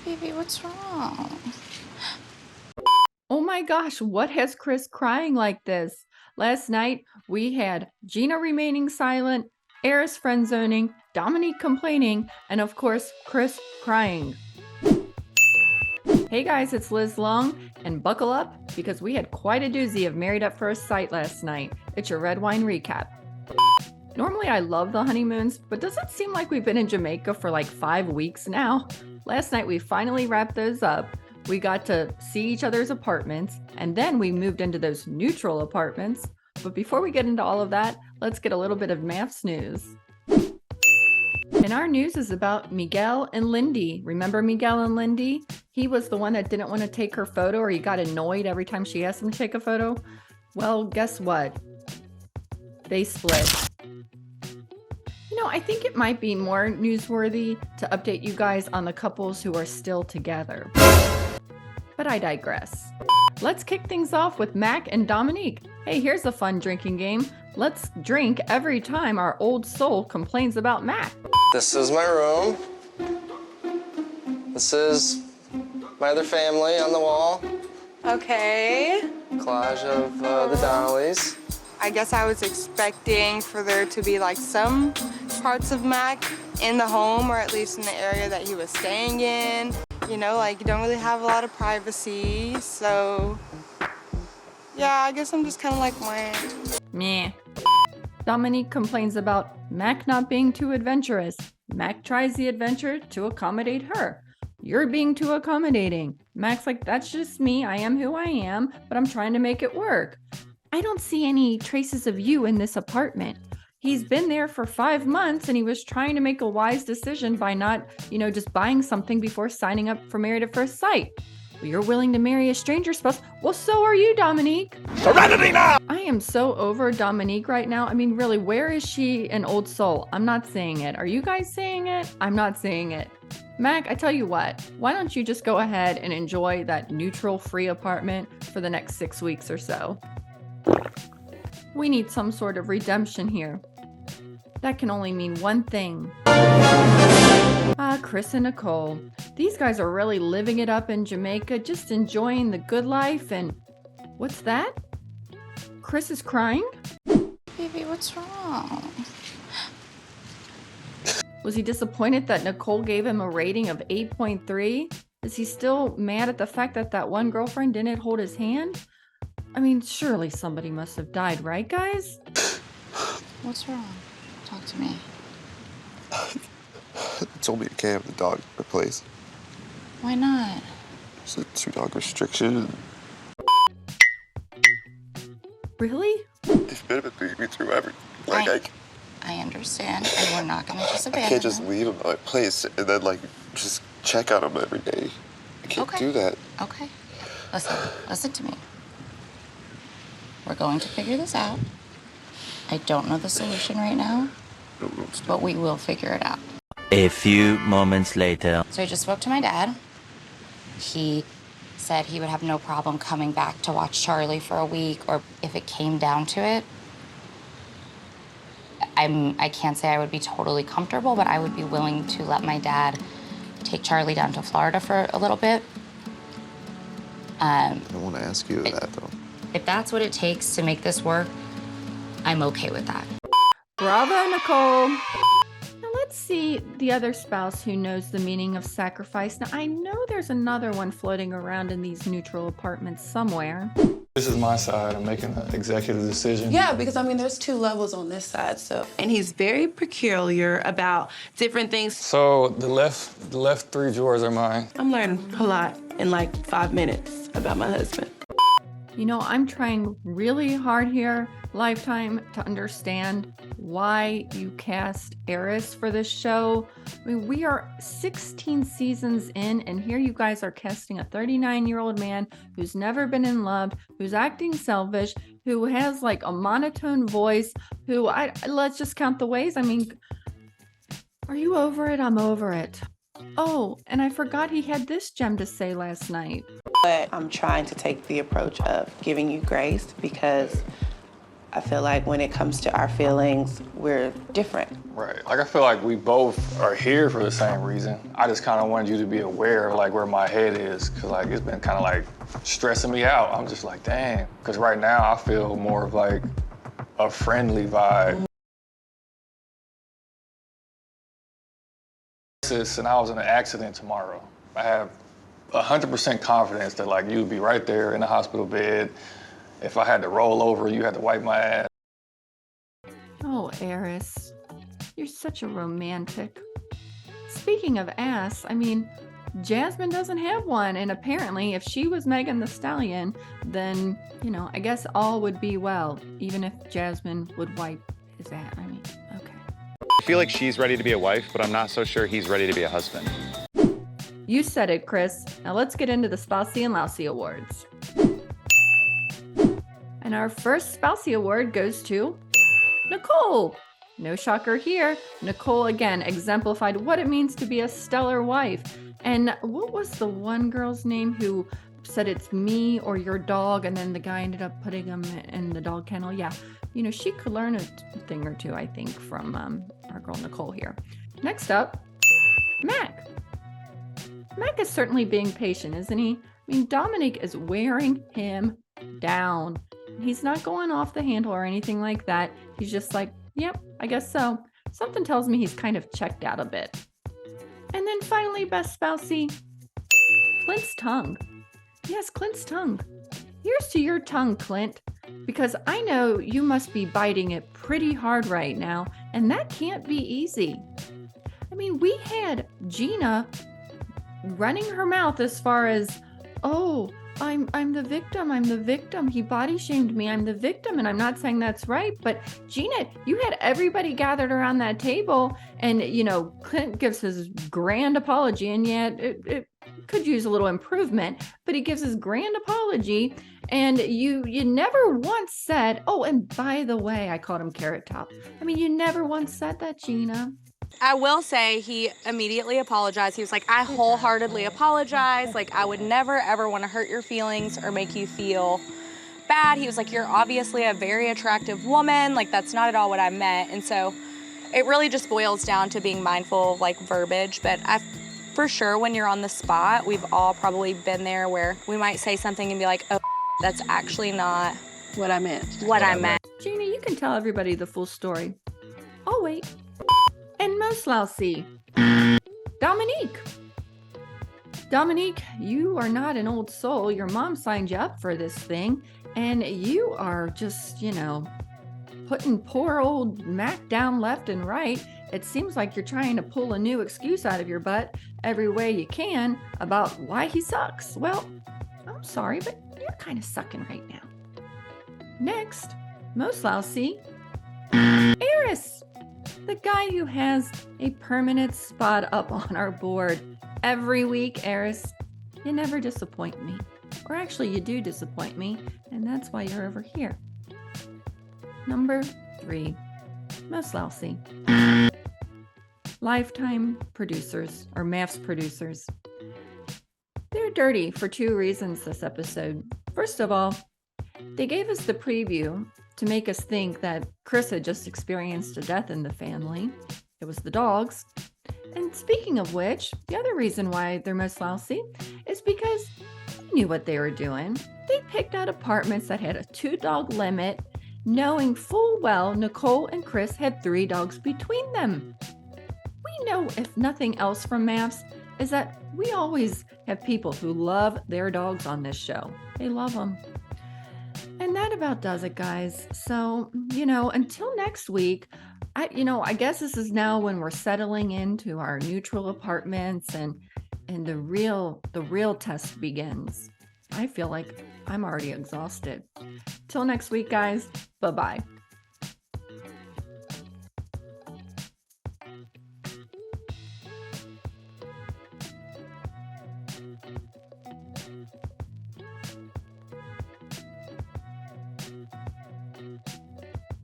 Baby, what's wrong? Oh my gosh, what has Chris crying like this? Last night we had Gina remaining silent, Eris friend zoning, Dominique complaining, and of course, Chris crying. Hey guys, it's Liz Long, and buckle up because we had quite a doozy of Married at First Sight last night. It's your red wine recap. Normally I love the honeymoons, but does it seem like we've been in Jamaica for like 5 weeks now? Last night we finally wrapped those up. We got to see each other's apartments, and then we moved into those neutral apartments. But before we get into all of that, let's get a little bit of MAFS news. And our news is about Miguel and Lindy. Remember Miguel and Lindy? He was the one that didn't want to take her photo, or he got annoyed every time she asked him to take a photo. Well, guess what? They split. You know, I think it might be more newsworthy to update you guys on the couples who are still together. But I digress. Let's kick things off with Mac and Dominique. Hey, here's a fun drinking game. Let's drink every time our old soul complains about Mac. This is my room. This is my other family on the wall. Okay. Collage of the Donnellys. I guess I was expecting for there to be like some parts of Mac in the home, or at least in the area that he was staying in. You know, like you don't really have a lot of privacy, so yeah, I guess I'm just kind of like Meh. Dominique complains about Mac not being too adventurous. Mac tries the adventure to accommodate her. You're being too accommodating. Mac's like, that's just me. I am who I am, but I'm trying to make it work. I don't see any traces of you in this apartment. He's been there for 5 months and he was trying to make a wise decision by not, just buying something before signing up for Married at First Sight. Well, you're willing to marry a stranger spouse. Well, so are you, Dominique. Serenity now! I am so over Dominique right now. I mean, really, where is she an old soul? I'm not saying it. Are you guys saying it? I'm not saying it. Mac, I tell you what, why don't you just go ahead and enjoy that neutral free apartment for the next 6 weeks or so? We need some sort of redemption here. That can only mean one thing. Chris and Nicole. These guys are really living it up in Jamaica, just enjoying the good life, and what's that? Chris is crying? Baby, what's wrong? Was he disappointed that Nicole gave him a rating of 8.3? Is he still mad at the fact that that one girlfriend didn't hold his hand? I mean, surely somebody must have died, right, guys? What's wrong? Talk to me. They told me you can't have the dog replaced. Why not? It's a 2-dog restriction. Really? They've been with me through everything. I understand, and we're not gonna just abandon I can't just him. leave him at my place and then, just check on him every day. I can't do that. Okay. Listen to me. We're going to figure this out. I don't know the solution right now, but we will figure it out. A few moments later. So I just spoke to my dad. He said he would have no problem coming back to watch Charlie for a week, or if it came down to it. I can't say I would be totally comfortable, but I would be willing to let my dad take Charlie down to Florida for a little bit. I don't want to ask you that, though. If that's what it takes to make this work, I'm okay with that. Bravo, Nicole. Now let's see the other spouse who knows the meaning of sacrifice. Now I know there's another one floating around in these neutral apartments somewhere. This is my side. I'm making an executive decision. Yeah, because there's 2 levels on this side, so. And he's very peculiar about different things. So the left 3 drawers are mine. I'm learning a lot in 5 minutes about my husband. You know, I'm trying really hard here, Lifetime, to understand why you cast Eris for this show. I mean, we are 16 seasons in, and here you guys are casting a 39-year-old man who's never been in love, who's acting selfish, who has a monotone voice, who let's just count the ways. I mean, are you over it? I'm over it. Oh, and I forgot he had this gem to say last night. But I'm trying to take the approach of giving you grace because I feel like when it comes to our feelings, we're different. Right. Like, I feel like we both are here for the same reason. I just kind of wanted you to be aware of, like, where my head is, because, like, it's been kind of, like, stressing me out. I'm just like, dang. Because right now, I feel more of, like, a friendly vibe. And I was in an accident tomorrow. I have 100% confidence that, like, you'd be right there in the hospital bed. If I had to roll over, you had to wipe my ass. Oh, Eris, you're such a romantic. Speaking of ass, I mean, Jasmine doesn't have one, and apparently if she was Megan Thee Stallion, then, you know, I guess all would be well, even if Jasmine would wipe his ass. I mean, okay. I feel like she's ready to be a wife, but I'm not so sure he's ready to be a husband. You said it, Chris. Now let's get into the Spousey and Lousy Awards. And our first Spousey Award goes to Nicole. No shocker here. Nicole, again, exemplified what it means to be a stellar wife. And what was the one girl's name who said it's me or your dog, and then the guy ended up putting him in the dog kennel? Yeah, you know, she could learn a thing or two, I think, from our girl Nicole here. Next up, Mac. Mac is certainly being patient, isn't he? I mean, Dominque is wearing him down. He's not going off the handle or anything like that. He's just like, yep, I guess so. Something tells me he's kind of checked out a bit. And then finally, best spousey, Clint's tongue. Yes, Clint's tongue. Here's to your tongue, Clint, because I know you must be biting it pretty hard right now, and that can't be easy. I mean, we had Gina running her mouth as far as, oh, I'm the victim. He body shamed me. I'm the victim. And I'm not saying that's right. But Gina, you had everybody gathered around that table, and, you know, Clint gives his grand apology, and yet it could use a little improvement, but he gives his grand apology. And you never once said, oh, and by the way, I called him Carrot Top. I mean, you never once said that, Gina. I will say he immediately apologized. He was like, I wholeheartedly apologize. Like, I would never, ever want to hurt your feelings or make you feel bad. He was like, you're obviously a very attractive woman. Like, that's not at all what I meant. And so it really just boils down to being mindful of, like, verbiage. But for sure, when you're on the spot, we've all probably been there where we might say something and be like, oh, that's actually not What I meant. what I meant. Gina, you can tell everybody the full story. Oh, wait. And most lousy, Dominque. Dominque, you are not an old soul. Your mom signed you up for this thing, and you are just, you know, putting poor old Mac down left and right. It seems like you're trying to pull a new excuse out of your butt every way you can about why he sucks. Well, I'm sorry, but you're kind of sucking right now. Next, most lousy, Eris. The guy who has a permanent spot up on our board every week, Eris. You never disappoint me. Or actually, you do disappoint me, and that's why you're over here. Number 3, most lousy. Lifetime producers, or MAFS producers. They're dirty for 2 reasons this episode. First of all, they gave us the preview to make us think that Chris had just experienced a death in the family. It was the dogs. And speaking of which, the other reason why they're most lousy is because they knew what they were doing. They picked out apartments that had a 2-dog limit, knowing full well Nicole and Chris had 3 dogs between them. We know, if nothing else from MAFS, is that we always have people who love their dogs on this show. They love them. And that about does it, guys. So, you know, until next week, I guess this is now when we're settling into our neutral apartments and the real test begins. I feel like I'm already exhausted. Till next week, guys. Bye-bye.